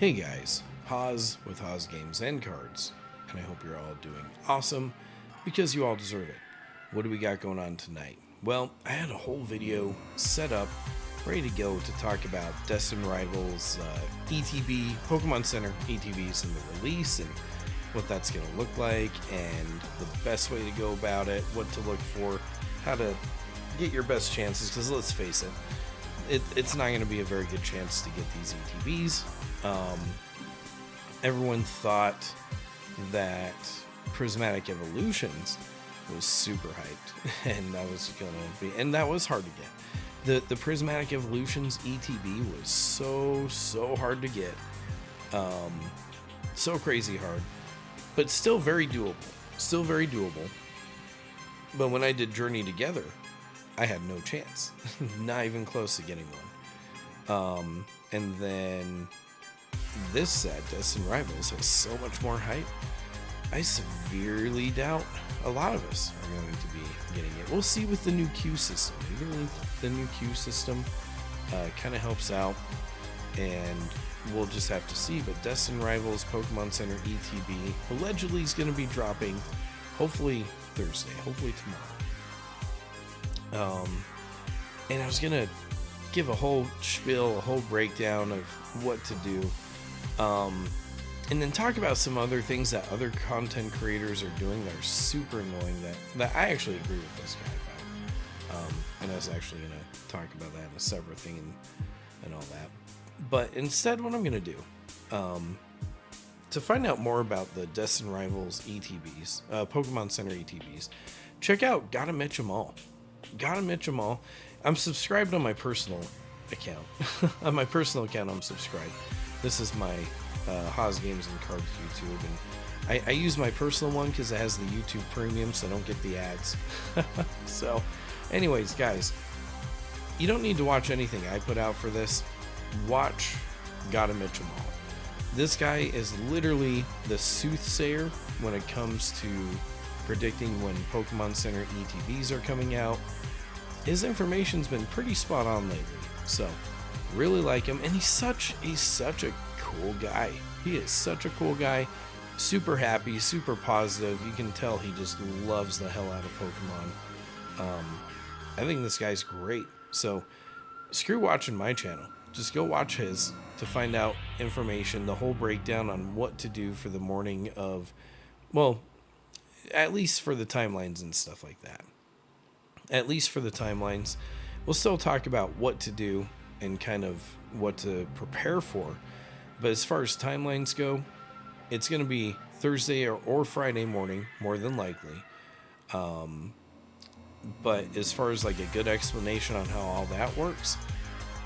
Hey guys, Haas with Haas Games and Cards, and I hope you're all doing awesome because you all deserve it. What do we got going on tonight? Well, I had a whole video set up, ready to go to talk about Destined Rivals, ETB, Pokemon Center ETBs and the release and what that's going to look like and the best way to go about it, what to look for, how to get your best chances, because let's face it, it's not going to be a very good chance to get these ETBs. Everyone thought that Prismatic Evolutions was super hyped, and that was gonna be, and that was hard to get. The Prismatic Evolutions ETB was so hard to get, so crazy hard, but still very doable. But when I did Journey Together, I had no chance, not even close to getting one. And then this set, Destined Rivals, has so much more hype. I severely doubt a lot of us are going to be getting it. We'll see with the new queue system. Maybe the new queue system kind of helps out, and we'll just have to see. But Destined Rivals Pokemon Center ETB allegedly is going to be dropping, hopefully Thursday, hopefully tomorrow. And I was going to give a whole spiel, a whole breakdown of what to do. And then talk about some other things that other content creators are doing that are super annoying that I actually agree with this guy about. And I was actually going to talk about that in a separate thing and all that. But instead, what I'm going to do, to find out more about the Destined Rivals ETBs, Pokemon Center ETBs, check out Gotta Mitch 'em All. I'm subscribed on my personal account. On my personal account, I'm subscribed. This is my Haas Games and Cards YouTube, and I use my personal one because it has the YouTube Premium, so I don't get the ads. So, anyways, guys, you don't need to watch anything I put out for this. Watch Gotta Mitch 'em All. This guy is literally the soothsayer when it comes to predicting when Pokemon Center ETBs are coming out. His information's been pretty spot on lately, so really like him, and he's such a cool guy. He is such a cool guy, super happy, super positive. You can tell he just loves the hell out of Pokemon. I think this guy's great. So screw watching my channel. Just go watch his to find out information, the whole breakdown on what to do for the morning of, well, at least for the timelines and stuff like that. At least for the timelines. We'll still talk about what to do and kind of what to prepare for. But as far as timelines go, it's going to be Thursday or Friday morning, more than likely. But as far as like a good explanation on how all that works,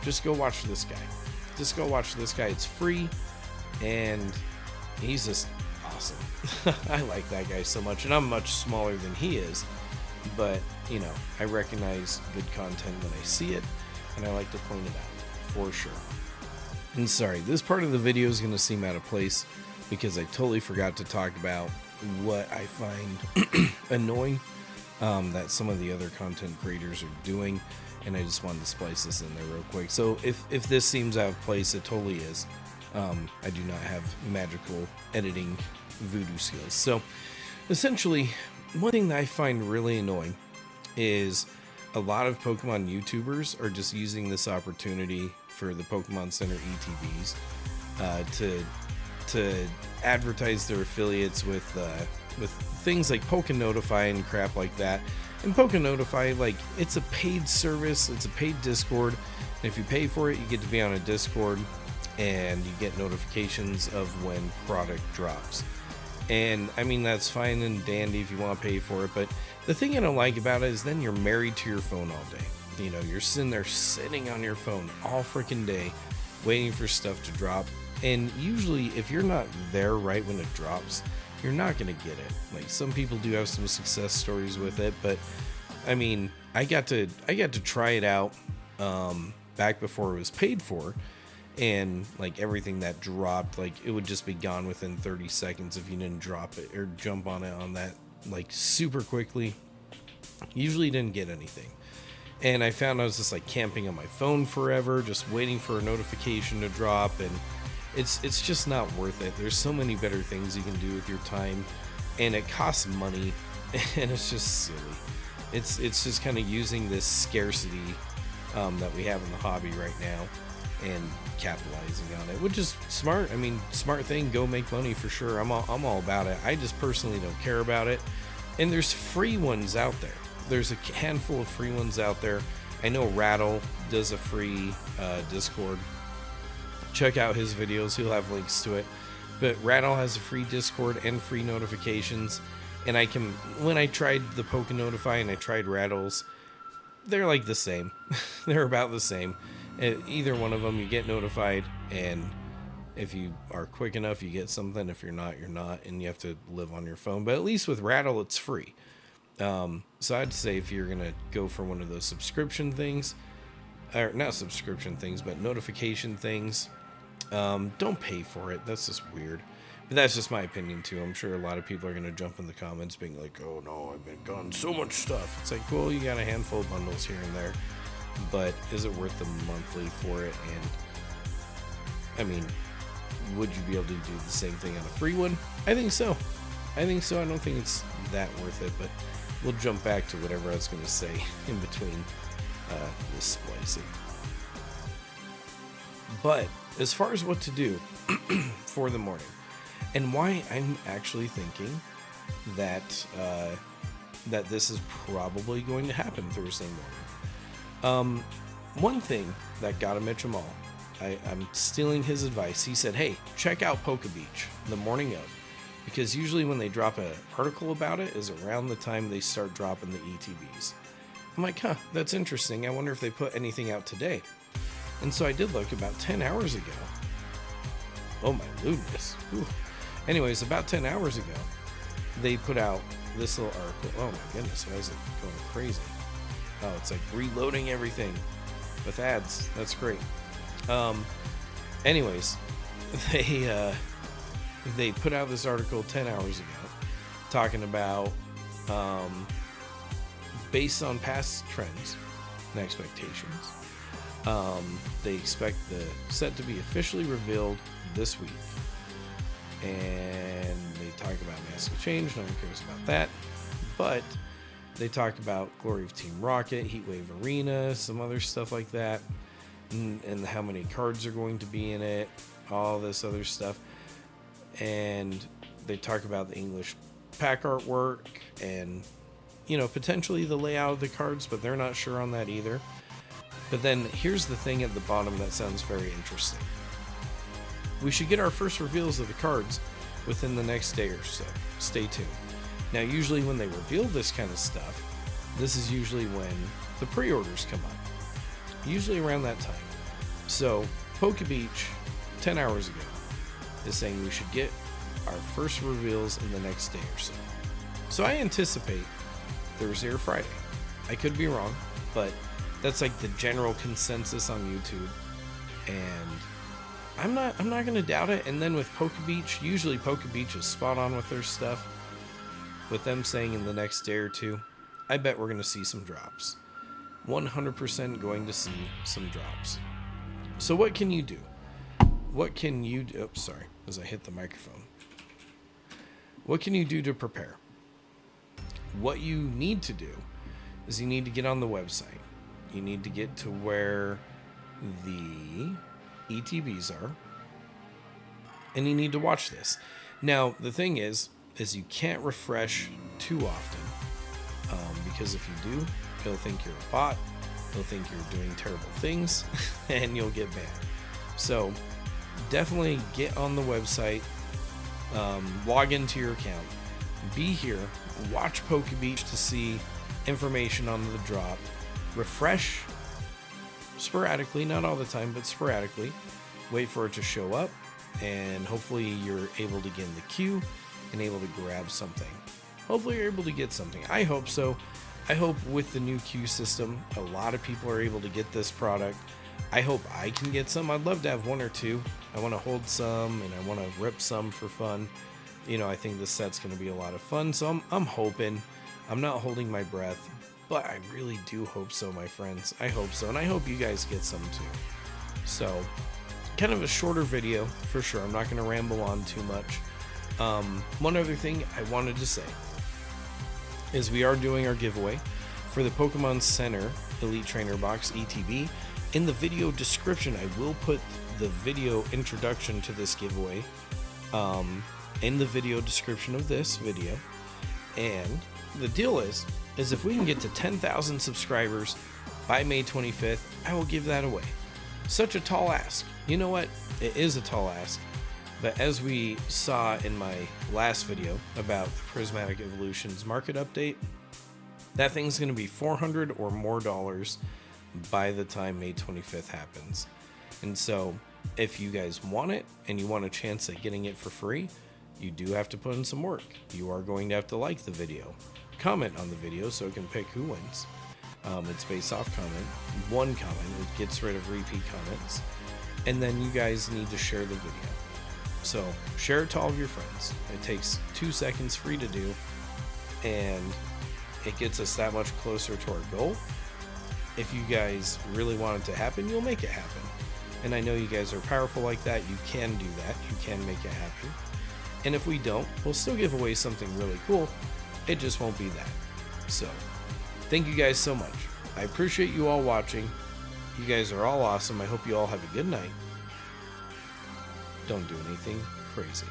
just go watch this guy. It's free, and he's just awesome. I like that guy so much, and I'm much smaller than he is. But, you know, I recognize good content when I see it, and I like to point it out, for sure. And sorry, this part of the video is going to seem out of place, because I totally forgot to talk about what I find annoying that some of the other content creators are doing, and I just wanted to splice this in there real quick. So if this seems out of place, it totally is. I do not have magical editing voodoo skills. So essentially, one thing that I find really annoying is a lot of Pokemon YouTubers are just using this opportunity for the Pokemon Center ETBs to advertise their affiliates with things like Pokénotify and crap like that. And Pokénotify, like, it's a paid service, it's a paid Discord, and if you pay for it, you get to be on a Discord, and you get notifications of when product drops. And I mean, that's fine and dandy if you want to pay for it, but the thing I don't like about it is then you're married to your phone all day. You know, you're sitting on your phone all freaking day waiting for stuff to drop, and usually if you're not there right when it drops, you're not going to get it. Like, some people do have some success stories with it, but I mean, I got to try it out back before it was paid for. And like everything that dropped, like it would just be gone within 30 seconds if you didn't drop it or jump on it on that like super quickly. Usually didn't get anything. And I found I was just like camping on my phone forever, just waiting for a notification to drop, and It's just not worth it. There's so many better things you can do with your time, and it costs money, and it's just silly. It's just kind of using this scarcity that we have in the hobby right now and capitalizing on it, which is smart. I mean, smart thing. Go make money for sure. I'm all about it. I just personally don't care about it. And there's free ones out there. There's a handful of free ones out there. I know Rattle does a free Discord. Check out his videos. He'll have links to it. But Rattle has a free Discord and free notifications. And when I tried the Poke Notify and I tried Rattle's, they're like the same. They're about the same. Either one of them, you get notified, and if you are quick enough, you get something. If you're not, you're not, and you have to live on your phone. But at least with Rattle, it's free. So I'd say if you're gonna go for one of those subscription things, or not subscription things, but notification things, don't pay for it. That's just weird. But that's just my opinion too. I'm sure a lot of people are gonna jump in the comments being like, "Oh no, I've been gotten so much stuff." It's like, well, you got a handful of bundles here and there, but is it worth the monthly for it? And I mean, would you be able to do the same thing on a free one? I think so. I don't think it's that worth it, but we'll jump back to whatever I was going to say in between this splicing. But as far as what to do for the morning, and why I'm actually thinking that that this is probably going to happen Thursday morning. One thing that got him Mitch Amal, I'm stealing his advice. He said, "Hey, check out Poke Beach the morning of, because usually when they drop an article about it is around the time they start dropping the ETBs." I'm like, huh, that's interesting. I wonder if they put anything out today. And so I did look about 10 hours ago. Oh my lewdness. Whew. Anyways, about 10 hours ago, they put out this little article. Oh my goodness, why is it going crazy? Oh, it's like reloading everything with ads. That's great. Anyways, they put out this article 10 hours ago talking about based on past trends and expectations, they expect the set to be officially revealed this week. And they talk about Massive Change. No one cares about that. But they talk about Glory of Team Rocket, Heatwave Arena, some other stuff like that, and how many cards are going to be in it, all this other stuff. And they talk about the English pack artwork and, you know, potentially the layout of the cards, but they're not sure on that either. But then here's the thing at the bottom that sounds very interesting. We should get our first reveals of the cards within the next day or so. Stay tuned. Now, usually when they reveal this kind of stuff, this is usually when the pre-orders come up. Usually around that time. So, Poke Beach, 10 hours ago, is saying we should get our first reveals in the next day or so. So I anticipate Thursday or Friday. I could be wrong, but that's like the general consensus on YouTube. And I'm not going to doubt it. And then with Poke Beach, usually Poke Beach is spot on with their stuff. With them saying in the next day or two, I bet we're going to see some drops. 100% going to see some drops. So what can you do? What can you do? Oops, sorry, as I hit the microphone. What can you do to prepare? What you need to do is you need to get on the website. You need to get to where the ETBs are, and you need to watch this. Now, the thing is you can't refresh too often, because if you do, he'll think you're a bot, he'll think you're doing terrible things, and you'll get banned. So definitely get on the website, log into your account, be here, watch Poke Beach to see information on the drop, refresh sporadically, not all the time, but sporadically, wait for it to show up, and hopefully you're able to get in the queue and able to grab something. Hopefully you're able to get something. I hope so. I hope with the new queue system, a lot of people are able to get this product. I hope I can get some. I'd love to have one or two. I want to hold some, and I want to rip some for fun. You know, I think this set's going to be a lot of fun, so I'm hoping. I'm not holding my breath, but I really do hope so, my friends. I hope so, and I hope you guys get some too. So, kind of a shorter video for sure. I'm not going to ramble on too much. One other thing I wanted to say is we are doing our giveaway for the Pokemon Center Elite Trainer Box ETB. In the video description, I will put the video introduction to this giveaway in the video description of this video. And the deal is if we can get to 10,000 subscribers by May 25th, I will give that away. Such a tall ask. You know what? It is a tall ask. But as we saw in my last video about the Prismatic Evolutions market update, that thing's going to be $400 or more by the time May 25th happens. And so if you guys want it and you want a chance at getting it for free, you do have to put in some work. You are going to have to like the video, comment on the video so it can pick who wins. It's based off comment. One comment, it gets rid of repeat comments. And then you guys need to share the video. So share it to all of your friends. It takes 2 seconds free to do, and it gets us that much closer to our goal. If you guys really want it to happen, you'll make it happen. And I know you guys are powerful like that. You can do that. You can make it happen. And if we don't, we'll still give away something really cool. It just won't be that. So thank you guys so much. I appreciate you all watching. You guys are all awesome. I hope you all have a good night. Don't do anything crazy.